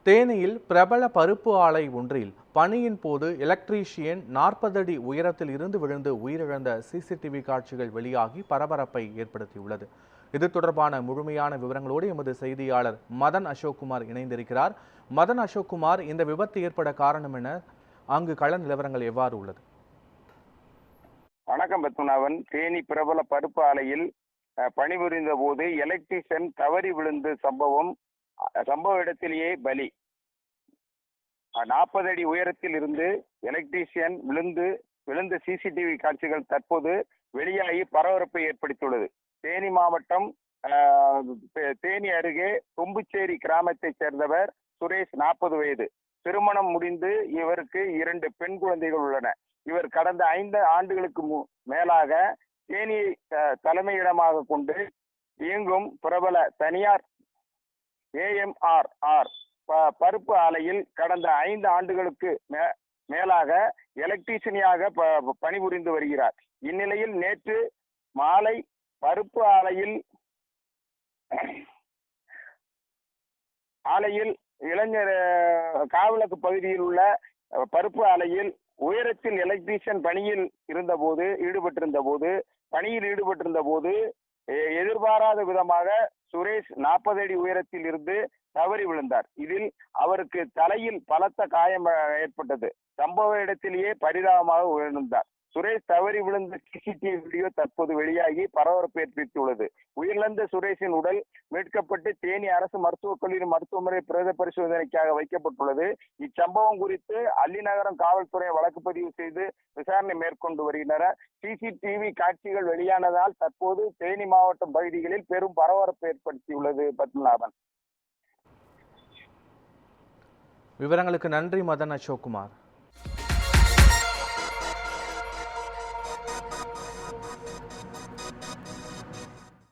தேனியில் பிரபல பருப்பு ஆலை ஒன்றில் பணியின் போது எலக்ட்ரீஷியன் 40 அடி உயரத்தில் இருந்து விழுந்து உயிரிழந்த சிசிடிவி காட்சிகள் வெளியாகி பரபரப்பை ஏற்படுத்தியுள்ளது. இது தொடர்பான முழுமையான விவரங்களோடு எமது செய்தியாளர் மதன் அசோக்குமார் இணைந்திருக்கிறார். மதன் அசோக்குமார், இந்த விபத்து ஏற்பட காரணம் என, அங்கு கள நிலவரங்கள் எவ்வாறு உள்ளது? வணக்கம் பத்மநாபன். தேனி பிரபல பருப்பு ஆலையில் பணிபுரிந்த போது எலக்ட்ரீஷியன் தவறி விழுந்த சம்பவ இடத்திலேயே பலி. 40 அடி உயரத்தில் இருந்து எலக்ட்ரீஷியன் விழுந்த சிசிடிவி காட்சிகள் தற்போது வெளியாகி பரபரப்பை ஏற்படுத்தியுள்ளது. தேனி மாவட்டம் தேனி அருகே கொம்புச்சேரி கிராமத்தைச் சேர்ந்தவர் சுரேஷ், 40 வயது. திருமணம் முடிந்து இவருக்கு 2 பெண் குழந்தைகள் உள்ளன. இவர் கடந்த 5 ஆண்டுகளுக்கு மேலாக தேனியை தலைமையிடமாக கொண்டு இயங்கும் பிரபல தனியார் AMRR பருப்பு ஆலையில் கடந்த 5 ஆண்டுகளுக்கு மேலாக எலக்ட்ரீஷியனாக பணிபுரிந்து வருகிறார். இந்நிலையில் நேற்று மாலை பருப்பு ஆலையில் இளைஞர் காவலக்கு பகுதியில் உள்ள பருப்பு ஆலையில் உயரத்தில் எலக்ட்ரீஷியன் பணியில் ஈடுபட்டிருந்த போது எதிர்பாராத விதமாக சுரேஷ் 40 அடி உயரத்தில் இருந்து தவறி விழுந்தார். இதில் அவருக்கு தலையில் பலத்த காயம் ஏற்பட்டது. சம்பவ இடத்திலேயே பரிதாபமாக உயிரிழந்தார். சுரேஷ் தவறி விழுந்த சிசிடிவி வீடியோ தற்போது வெளியாகி பரபரப்பு ஏற்படுத்தியுள்ளது. உயிரிழந்த சுரேஷின் உடல் மீட்கப்பட்டு தேனி அரசு மருத்துவக் கல்லூரி மருத்துவமனை பிரேத பரிசோதனைக்காக வைக்கப்பட்டுள்ளது. இச்சம்பவம் குறித்து அல்லிநகரம் காவல்துறை வழக்கு பதிவு செய்து விசாரணை மேற்கொண்டு வருகின்றனர். சிசிடிவி காட்சிகள் வெளியானதால் தற்போது தேனி மாவட்டம் பகுதிகளில் பெரும் பரபரப்பு ஏற்படுத்தியுள்ளது. பத்மநாபன், விவரங்களுக்கு நன்றி மதன் அசோக்குமார்.